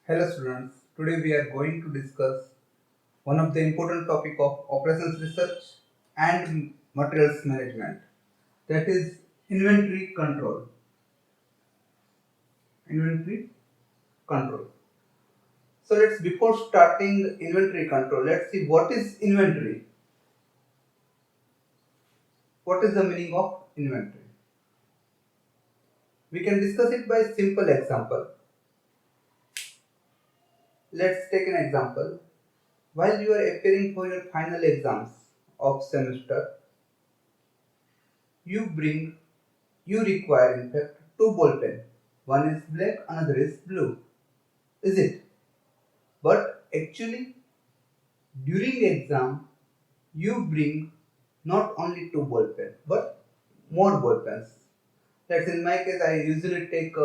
Hello students, today we are going to discuss one of the important topic of operations research and materials management, that is inventory control. Inventory control. So before starting inventory control, let's see what is inventory. What is the meaning of inventory? We can discuss it by simple example. Let's take an example. While you are appearing for your final exams of semester, you bring you require in fact two ball pen. One is black, another is blue. Is it? But actually during exam you bring not only two ball pen but more ball pens. That's in my case I usually take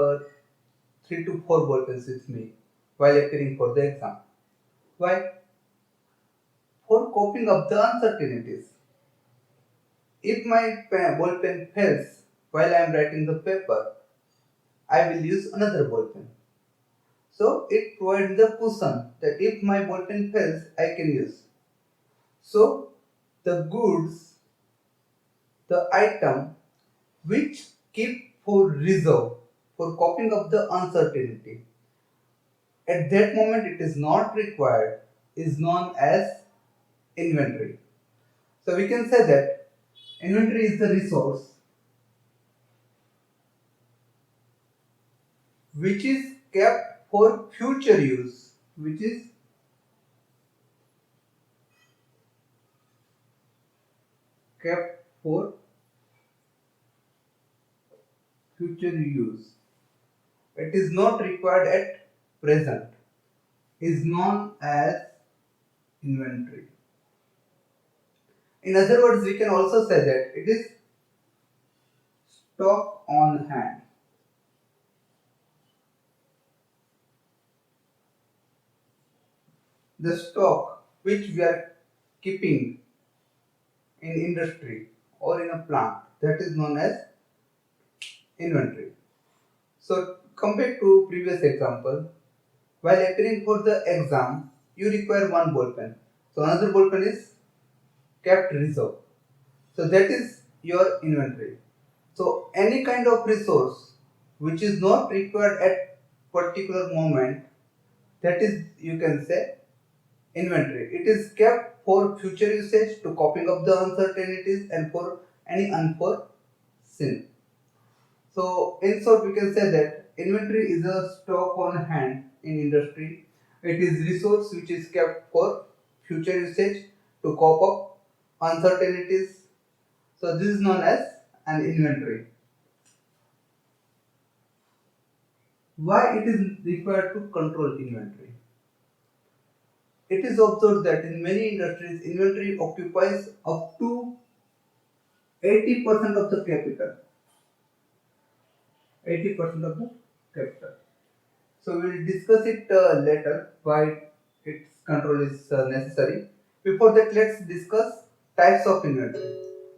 three to four ball pens with me while appearing for the exam. Why? For coping up the uncertainties. If my ball pen fails while I am writing the paper, I will use another ball pen. So it provides the cushion that if my ball pen fails, I can use. So the goods, the item which keep for reserve, for coping up the uncertainty. At that moment it is not required, is known as inventory. So we can say that inventory is the resource which is kept for future use, which is kept for future use. It is not required at present, is known as inventory. In other words, we can also say that it is stock on hand. The stock which we are keeping in industry or in a plant, that is known as inventory. So compared to previous example, while appearing for the exam, you require one ball pen. So another ball pen is kept reserve. So that is your inventory. So any kind of resource which is not required at particular moment, that is you can say inventory. It is kept for future usage to coping up the uncertainties and for any unforeseen. So in short we can say that inventory is a stock on hand in industry. It is resource which is kept for future usage to cope up uncertainties. So this is known as an inventory. Why it is required to control inventory? It is observed that in many industries, inventory occupies up to 80% of the capital. 80% of the capital. So we will discuss it later why its control is necessary. Before that, let's discuss types of inventory.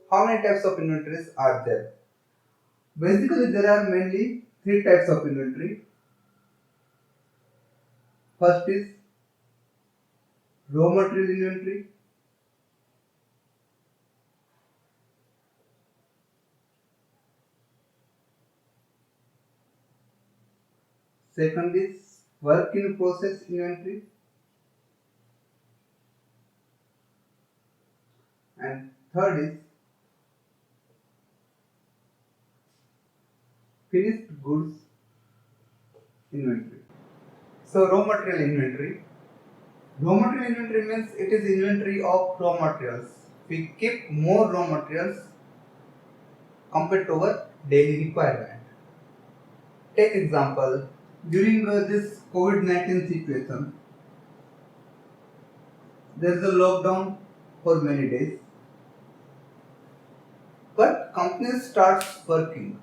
How many types of inventories are there? Basically, there are mainly three types of inventory. First is raw material inventory. Second is work in process inventory. And third is finished goods inventory. So raw material inventory. Raw material inventory means it is inventory of raw materials. We keep more raw materials compared to our daily requirement. Take example, during this COVID-19 situation, there is a lockdown for many days, but companies starts working.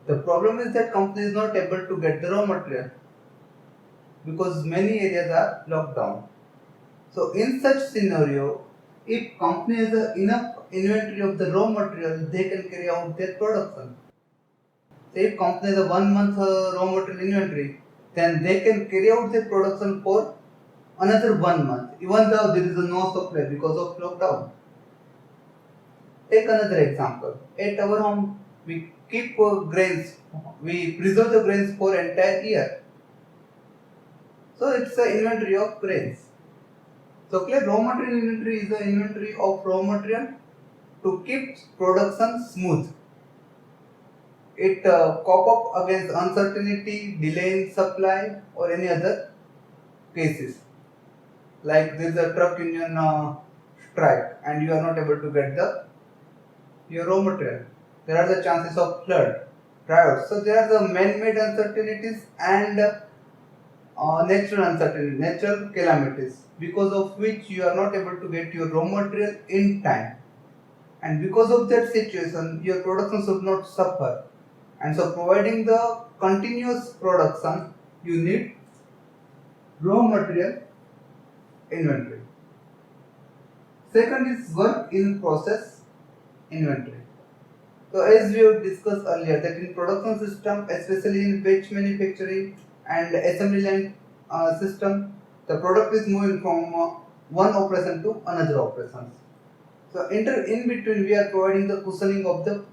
The problem is that company is not able to get the raw material because many areas are locked down. So in such scenario, if company has enough inventory of the raw material, they can carry out their production. Say if company has a 1 month raw material inventory, then they can carry out their production for another 1 month, even though there is no supply because of lockdown. Take another example. At our home, we keep grains, we preserve the grains for entire year. So it's an inventory of grains. So clear, raw material inventory is the inventory of raw material to keep production smooth. It cope up against uncertainty, delay in supply, or any other cases. Like there is a truck union strike, and you are not able to get your raw material. There are the chances of flood, drought. So there are the man-made uncertainties and natural uncertainty, natural calamities, because of which you are not able to get your raw material in time. And because of that situation, your production should not suffer. And so providing the continuous production, you need raw material inventory. Second is work in process inventory. So as we have discussed earlier that in production system, especially in batch manufacturing and assembly line system, the product is moving from one operation to another operations. So in between we are providing the cushioning of the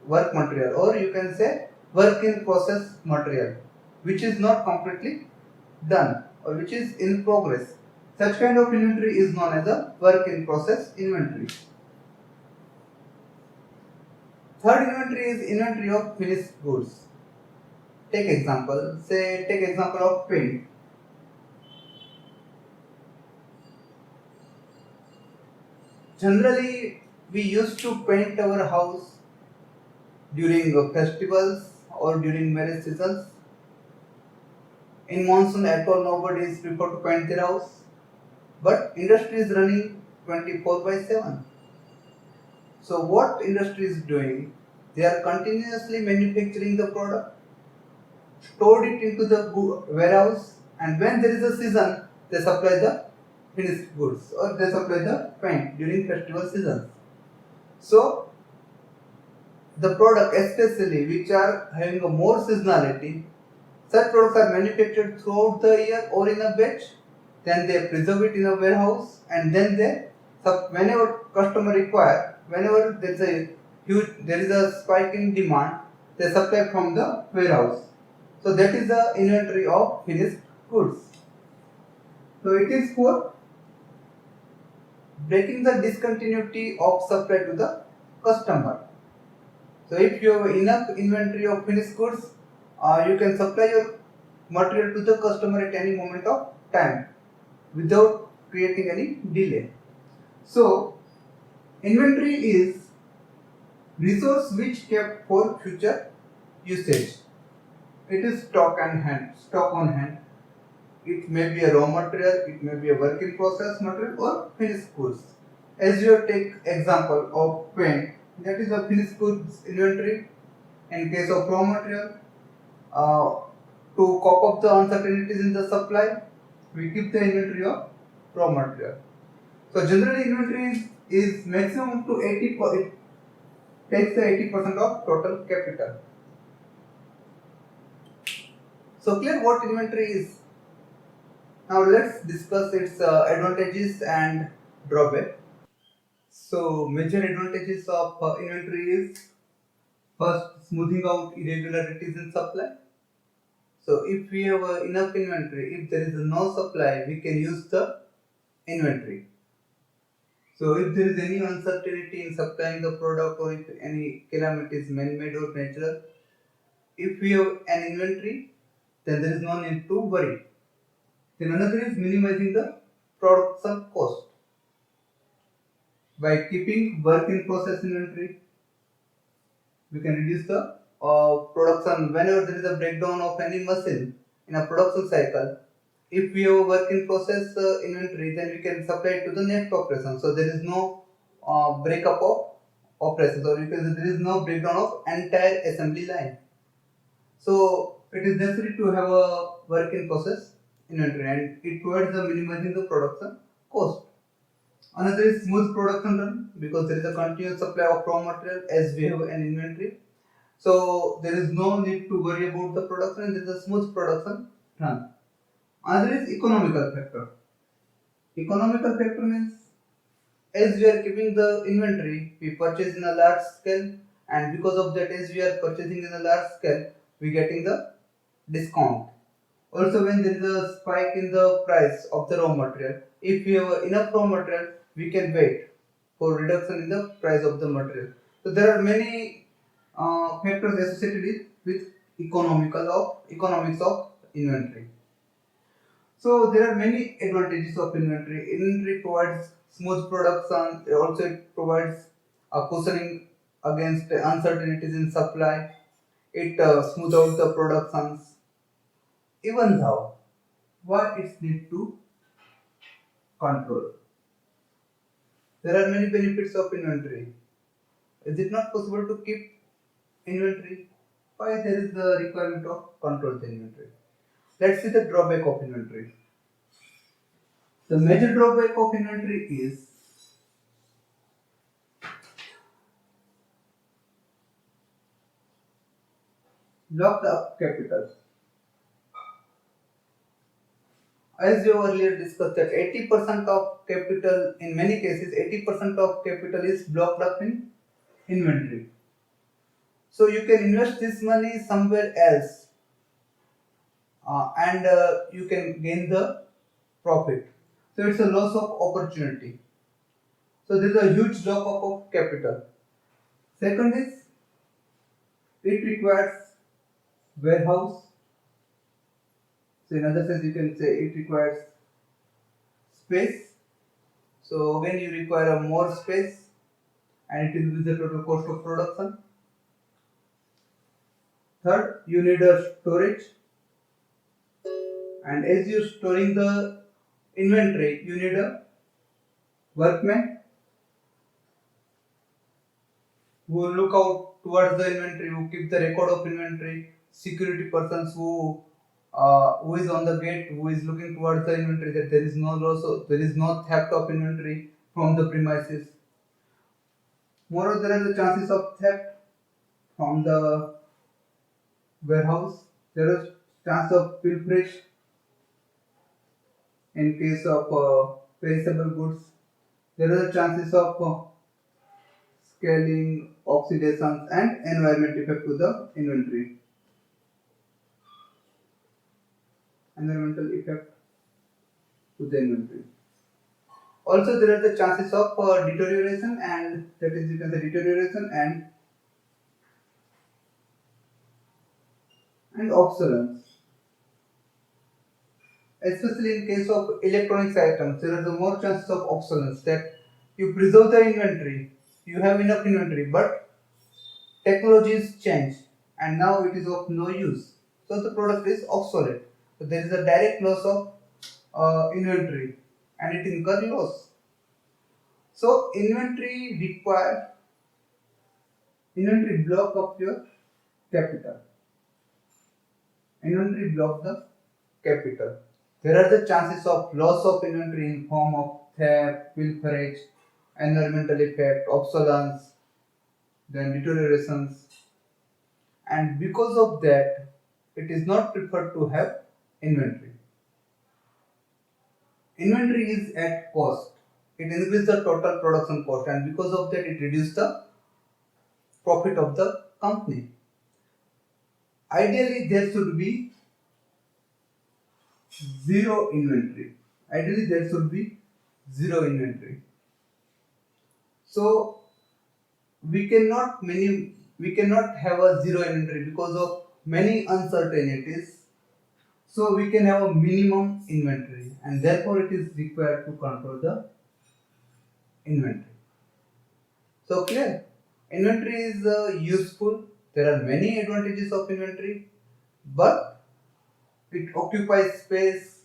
work material, or you can say work in process material, which is not completely done or which is in progress. Such kind of inventory is known as a work in process inventory. Third inventory is inventory of finished goods. Take example of paint. Generally, we used to paint our house during festivals or during marriage seasons. In monsoon at all, nobody is prepared to paint their house. But industry is running 24/7. So what industry is doing? They are continuously manufacturing the product, stored it into the warehouse, and when there is a season, they supply the finished goods or they supply the paint during festival seasons. So the product especially which are having a more seasonality, such products are manufactured throughout the year or in a batch, then they preserve it in a warehouse, and then they whenever customer require, whenever there is a spike in demand, they supply from the warehouse. So that is the inventory of finished goods. So it is for breaking the discontinuity of supply to the customer. So if you have enough inventory of finished goods, you can supply your material to the customer at any moment of time without creating any delay. So inventory is resource which kept for future usage. It is stock on hand. It may be a raw material, it may be a work in process material or finished goods. As you take example of paint, that is a finished goods inventory. In case of raw material, to cope up the uncertainties in the supply, we keep the inventory of raw material. So generally inventory is maximum to 80%. It takes the 80% of total capital. So clear what inventory is. Now let's discuss its advantages and drawback. So major advantages of inventory is first, smoothing out irregularities in supply. So if we have enough inventory, if there is no supply, we can use the inventory. So if there is any uncertainty in supplying the product or if any calamity is man-made or natural, if we have an inventory, then there is no need to worry. Then another is minimizing the production cost. By keeping work in process inventory, we can reduce the production whenever there is a breakdown of any machine in a production cycle. If we have a work in process inventory, then we can supply it to the next operation. So there is no breakup of operations, or there is no breakdown of entire assembly line. So it is necessary to have a work in process inventory, and it provides the minimizing the production cost. Another is smooth production run, because there is a continuous supply of raw material as we have an inventory. So there is no need to worry about the production, and there is a smooth production Done. Another is economical factor. Economical factor means as we are keeping the inventory, we purchase in a large scale, and because of that, as we are purchasing in a large scale, we getting the discount. Also, when there is a spike in the price of the raw material, if we have enough raw material, we can wait for reduction in the price of the material. So there are many factors associated with economics of inventory. So there are many advantages of inventory. Inventory provides smooth production. Also, it provides a cushioning against uncertainties in supply. It smooths out the productions. Even though, why it's need to control. There are many benefits of inventory. Is it not possible to keep inventory? Why there is the requirement of control the inventory? Let's see the drawback of inventory. The major drawback of inventory is locked up capital. As we earlier discussed that 80% of capital, in many cases 80% of capital is blocked up in inventory. So you can invest this money somewhere else, and you can gain the profit. So it's a loss of opportunity. So there is a huge lock up of capital. Second is it requires warehouse. So in other sense you can say it requires space. So when you require a more space and it increases the total cost of production. Third, you need a storage, and as you're storing the inventory, you need a workman who will look out towards the inventory, who keep the record of inventory, security persons who is on the gate, who is looking towards the inventory that there is no loss, there is no theft of inventory from the premises. Moreover, there are the chances of theft from the warehouse. There is chance of pilferage in case of perishable goods. There are the chances of scaling, oxidations, and environment effect to the inventory. Environmental effect to the inventory. Also, there are the chances of deterioration, and that is you can say deterioration and obsolescence. Especially in case of electronics items, there are the more chances of obsolescence that you preserve the inventory, you have enough inventory, but technologies change and now it is of no use. So the product is obsolete. So there is a direct loss of inventory and it incurs loss. So inventory block up your capital. Inventory block the capital. There are the chances of loss of inventory in form of theft, pilferage, environmental effect, obsolescence, then deteriorations, and because of that, it is not preferred to have inventory. Inventory is at cost. It increases the total production cost, and because of that, it reduces the profit of the company. Ideally, there should be zero inventory. Ideally, there should be zero inventory. So we cannot have a zero inventory because of many uncertainties. So we can have a minimum inventory, and therefore it is required to control the inventory. So clear, inventory is useful. There are many advantages of inventory, but it occupies space.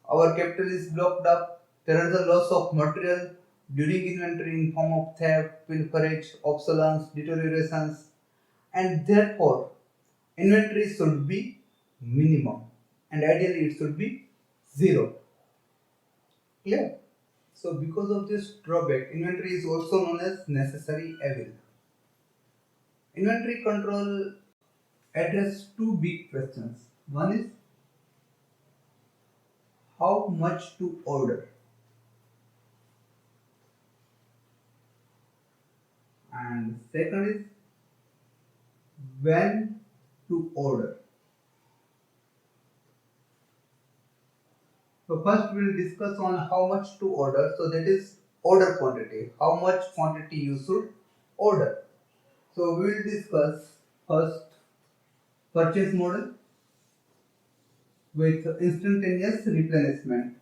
Our capital is blocked up. There are the loss of material during inventory in form of theft, pilferage, obsolescence, deteriorations, and therefore inventory should be minimum, and ideally it should be zero. Clear? So because of this drawback, inventory is also known as necessary evil. Inventory control address two big questions. One is much to order, and second is when to order. So first we'll discuss on how much to order. So that is order quantity. How much quantity you should order. So we'll discuss first purchase model with instantaneous replenishment.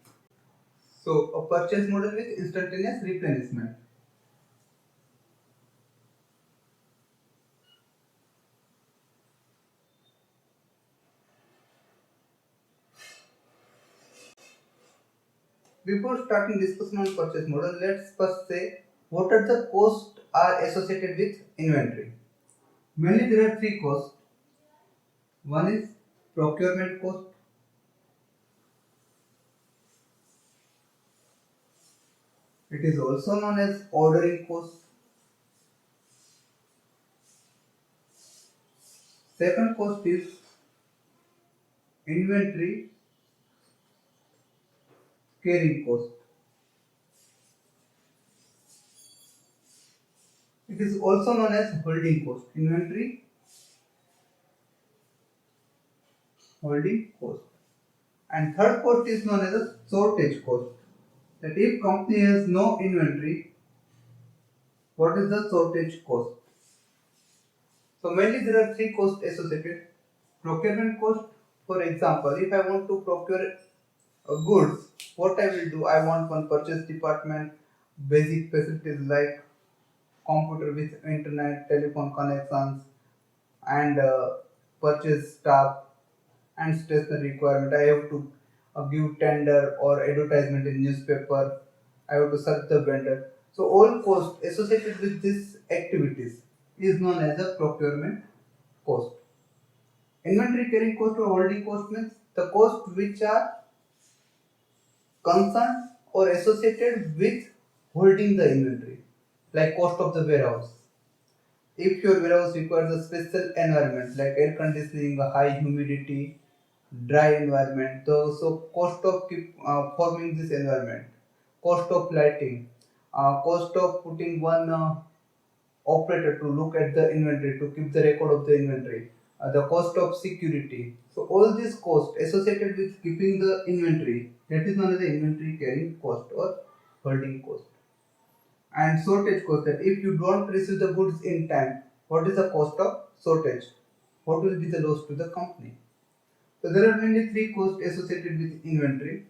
So a purchase model with instantaneous replenishment. Before starting discussion on purchase model, let's first say what are the costs are associated with inventory. Mainly there are three costs. One is procurement cost, it is also known as ordering cost. Second cost is inventory carrying cost. It is also known as holding cost. Inventory holding cost. And third cost is known as a shortage cost. That if company has no inventory, what is the shortage cost? So mainly there are three costs associated. Procurement cost, for example, if I want to procure goods, what I will do, I want one purchase department, basic facilities like computer with internet, telephone connections, and purchase staff and stationery requirement. I have to give tender or advertisement in newspaper. I have to search the vendor. So all cost associated with these activities is known as a procurement cost. Inventory carrying cost or holding cost means the cost which are concerned or associated with holding the inventory, like cost of the warehouse. If your warehouse requires a special environment like air conditioning, high humidity, dry environment, so cost of forming this environment, cost of lighting, cost of putting one operator to look at the inventory, to keep the record of the inventory, the cost of security. So all these costs associated with keeping the inventory, that is known as the inventory carrying cost or holding cost. And shortage cost, that if you don't receive the goods in time, what is the cost of shortage? What will be the loss to the company? So there are mainly three costs associated with inventory: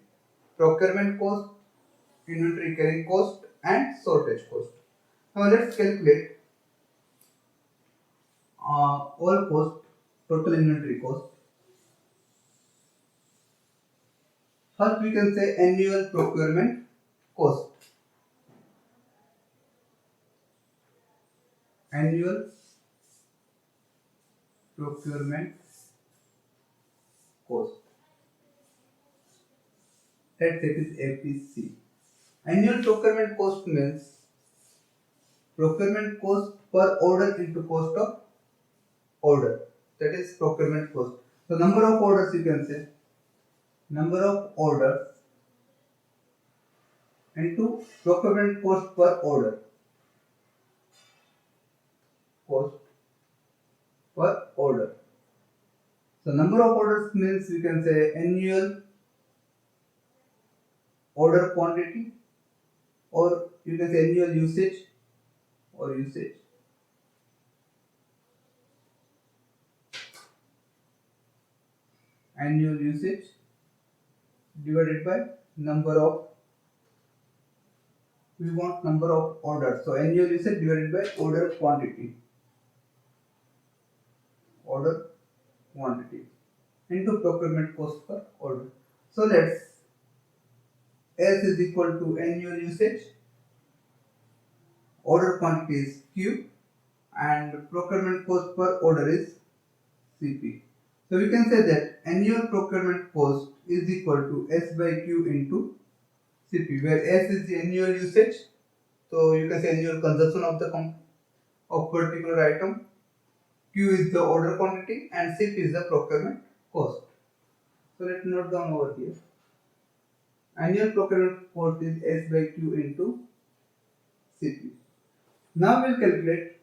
procurement cost, inventory carrying cost, and shortage cost. Now let's calculate all cost, total inventory cost. First we can say annual procurement cost. Annual procurement cost. Let's say it is APC. Annual procurement cost means procurement cost per order into cost of order. That is procurement cost. So number of orders, you can say number of orders into procurement cost per order. Cost per order. So number of orders means we can say annual order quantity, or you can say annual usage or usage. Annual usage divided by number of, we want number of orders. So annual usage divided by order quantity. Order quantity into procurement cost per order. So let's S is equal to annual usage, order quantity is Q, and procurement cost per order is CP. So we can say that annual procurement cost is equal to S by Q into CP, where S is the annual usage, so you can say annual consumption of the of particular item, Q is the order quantity, and CP is the procurement cost. So let's note down over here. Annual procurement cost is S by Q into CP. Now we'll calculate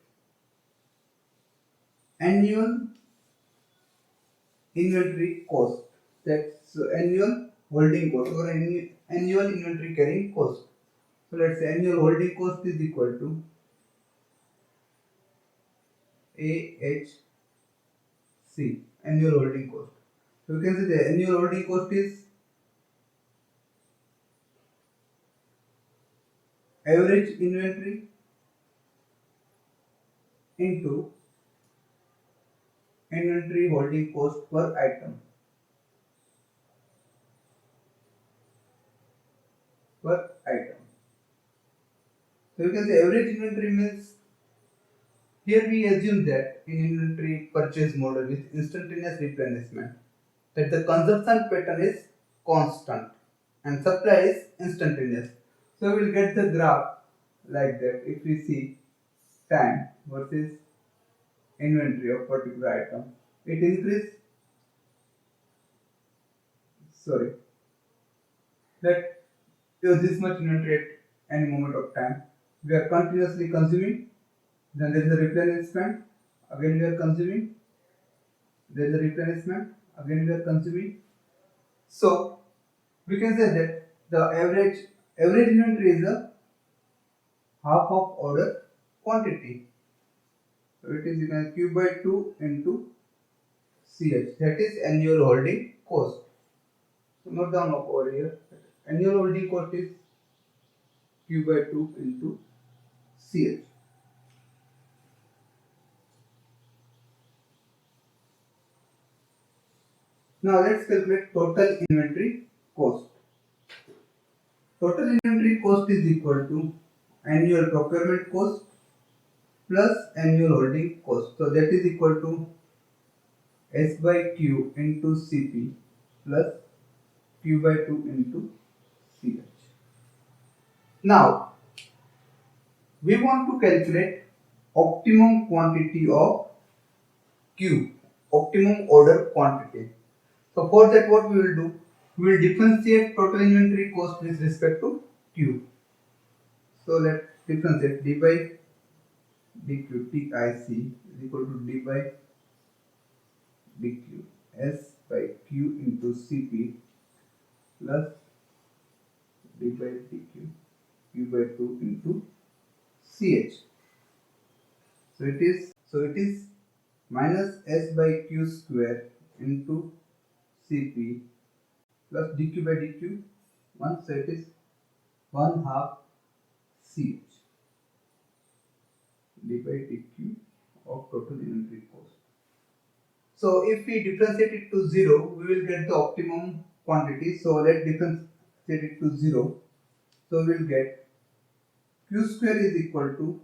annual inventory cost. That's annual holding cost or annual inventory carrying cost. So let's say annual holding cost is equal to AHC, annual holding cost. So you can say the annual holding cost is average inventory into inventory holding cost per item. So you can say average inventory means here we assume that in inventory purchase model with instantaneous replenishment that the consumption pattern is constant and supply is instantaneous. So we will get the graph like that if we see time versus inventory of particular item. It increase that use this much inventory at any moment of time. We are continuously consuming, then there is a replenishment, again we are consuming, there is a replenishment, again we are consuming. So we can say that the average inventory is a half of order quantity. So it is equal to Q by 2 into CH. That is annual holding cost. So note down over here. Annual holding cost is Q by 2 into CH. Now let's calculate total inventory cost. Total inventory cost is equal to annual procurement cost plus annual holding cost. So that is equal to S by Q into CP plus Q by 2 into CH. Now we want to calculate optimum quantity of Q, optimum order quantity. So for that what we will do? We will differentiate total inventory cost with respect to Q. So let's differentiate d by dq TIC is equal to d by dq S by Q into CP plus d by dq Q by 2 into CH. So it is minus S by Q square into CP plus dq by dq 1, so it is 1 half CH d by dq of total inventory cost. So if we differentiate it to 0, we will get the optimum quantity. So let's differentiate it to 0. So we will get Q square is equal to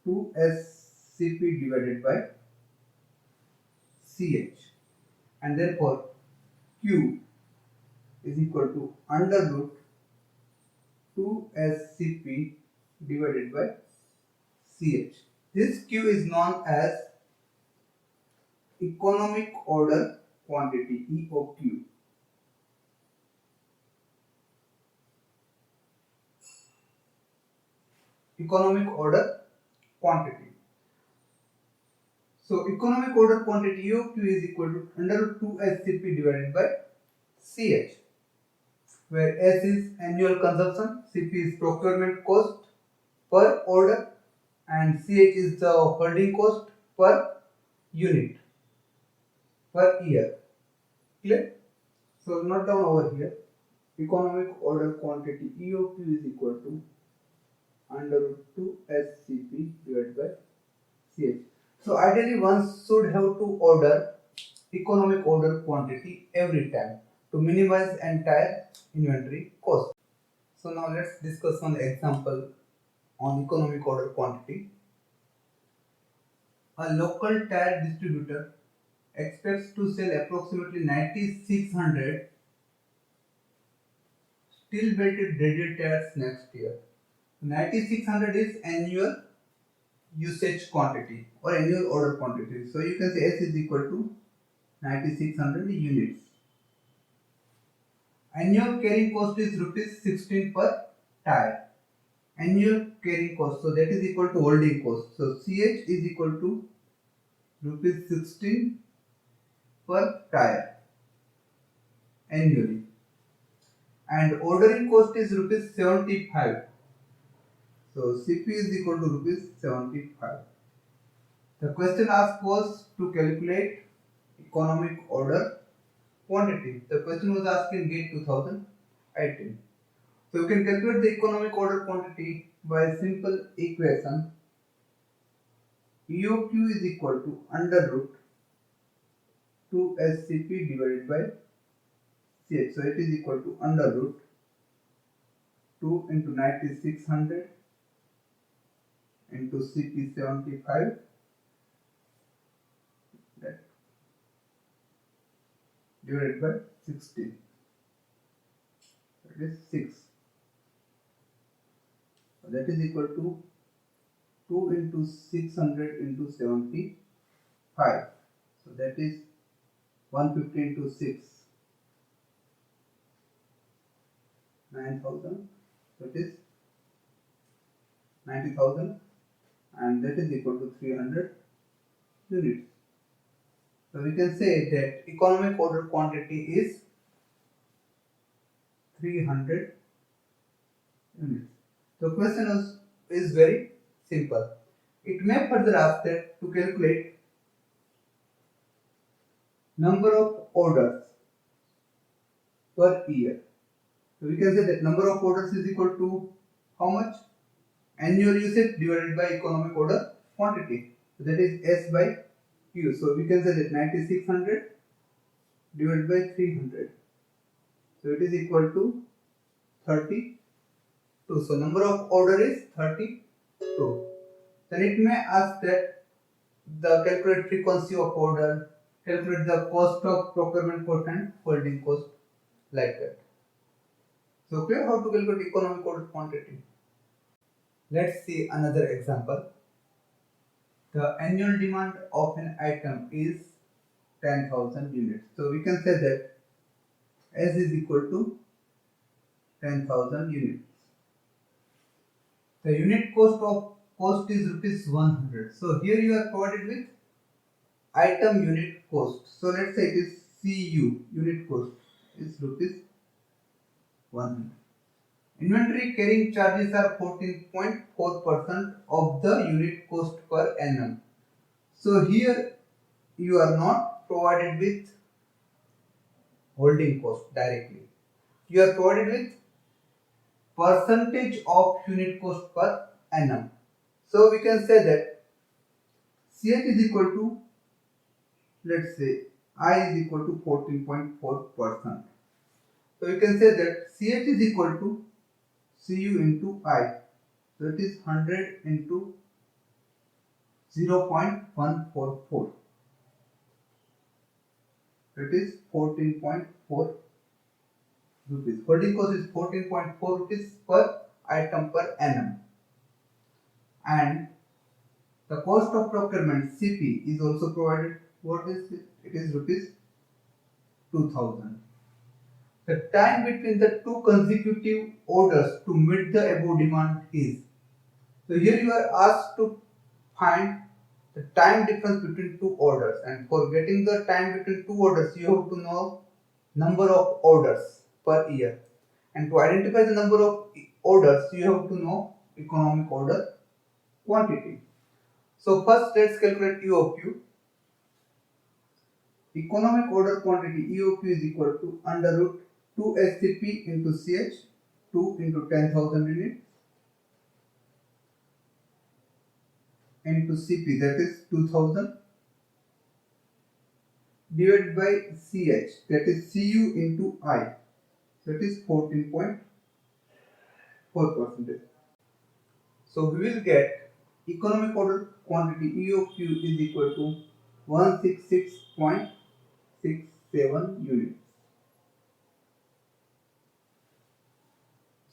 2SCP divided by CH, and therefore Q is equal to under root 2SCP divided by CH. This Q is known as economic order quantity, EOQ. Economic order quantity. So economic order quantity EOQ is equal to under root 2SCP divided by CH, where S is annual consumption, CP is procurement cost per order, and CH is the holding cost per unit per year. Clear? So note down over here, economic order quantity EOQ is equal to under root 2 SCP divided by CH. So ideally one should have to order economic order quantity every time to minimize entire inventory cost. So now let's discuss one example on economic order quantity. A local tire distributor expects to sell approximately 9600 steel belted radial tires next year. 9600 is annual usage quantity or annual order quantity. So you can say S is equal to 9600 units. Annual carrying cost is rupees 16 per tire. Annual carrying cost, so that is equal to holding cost. So CH is equal to rupees 16 per tire annually. And ordering cost is rupees 75. So CP is equal to rupees 75. The question asked was to calculate economic order quantity. The question was asked in GATE 2018. So you can calculate the economic order quantity by a simple equation. EOQ is equal to under root 2 SCP divided by CH. So it is equal to under root 2 into 9600 into CP 75, that divided by 60. That is 6. So that is equal to 2 into 600 into 75. So that is 150 into 6, 9000. That is 90,000, and that is equal to 300 units. So we can say that economic order quantity is 300 units. The question is very simple. It may further ask that to calculate number of orders per year. So we can say that number of orders is equal to how much? Annual usage divided by economic order quantity. So that is S by Q. So we can say that 9600 divided by 300. So it is equal to 32. So number of order is 32. Then it may ask that the calculate frequency of order, calculate the cost of procurement cost and holding cost, like that. So clear how to calculate economic order quantity. Let's see another example. The annual demand of an item is 10,000 units. So we can say that S is equal to 10,000 units. The unit cost is rupees 100. So here you are provided with item unit cost. So let's say it is CU, unit cost is rupees 100. Inventory carrying charges are 14.4% of the unit cost per annum. So here you are not provided with holding cost directly. You are provided with percentage of unit cost per annum. So we can say that CH is equal to, let's say I is equal to 14.4%. So we can say that CH is equal to CU into I. So it is 100 into 0.144. It is 14.4 rupees. Holding cost is 14.4 rupees per item per annum. And the cost of procurement CP is also provided. What is it? It is rupees 2000. The time between the two consecutive orders to meet the above demand is. So here you are asked to find the time difference between two orders, and for getting the time between two orders you have to know number of orders per year, and to identify the number of orders you have to know economic order quantity. So first let's calculate EOQ. Economic order quantity EOQ is equal to under root 2 SCP into CH, 2 into 10,000 units, into CP, that is 2000, divided by CH, that is CU into I, that is 14.4%. So we will get economic order quantity EOQ is equal to 166.67 units.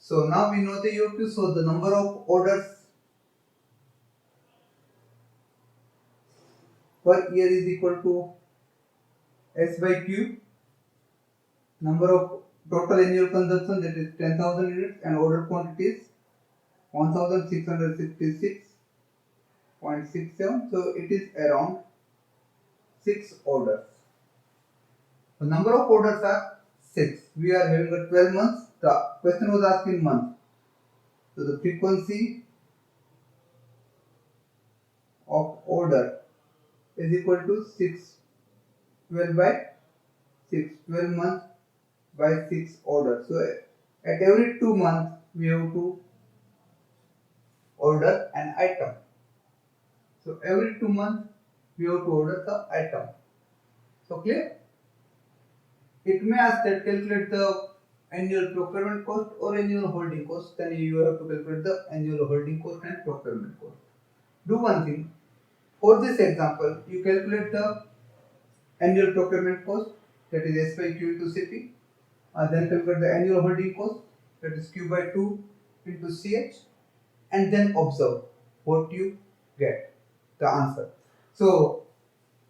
So now we know the EOQ, so the number of orders per year is equal to S by Q, number of total annual consumption, that is 10,000 units, and order quantity is 1666.67. So it is around 6 orders. The number of orders are 6. We are having a 12 months. The question was asked in months. So the frequency of order is equal to 6 12 by 6, 12 months by 6 orders. So at every 2 months we have to order an item. So every 2 months we have to order the item. So clear? It may ask that calculate the annual procurement cost or annual holding cost. Then you have to calculate the annual holding cost and procurement cost. Do one thing. For this example, you calculate the annual procurement cost, that is S by Q into Cp. Then calculate the annual holding cost, that is Q by 2 into Ch, and then observe what you get, the answer. So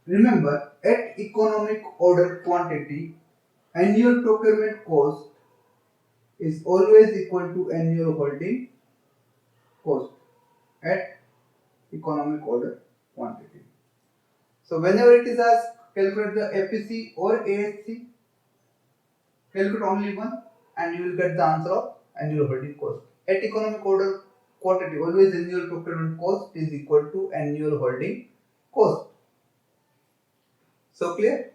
remember, at economic order quantity, annual procurement cost is always equal to annual holding cost at economic order quantity. So whenever it is asked, calculate the FEC or ASC, calculate only one and you will get the answer of annual holding cost. At economic order quantity, always annual procurement cost is equal to annual holding cost. So clear?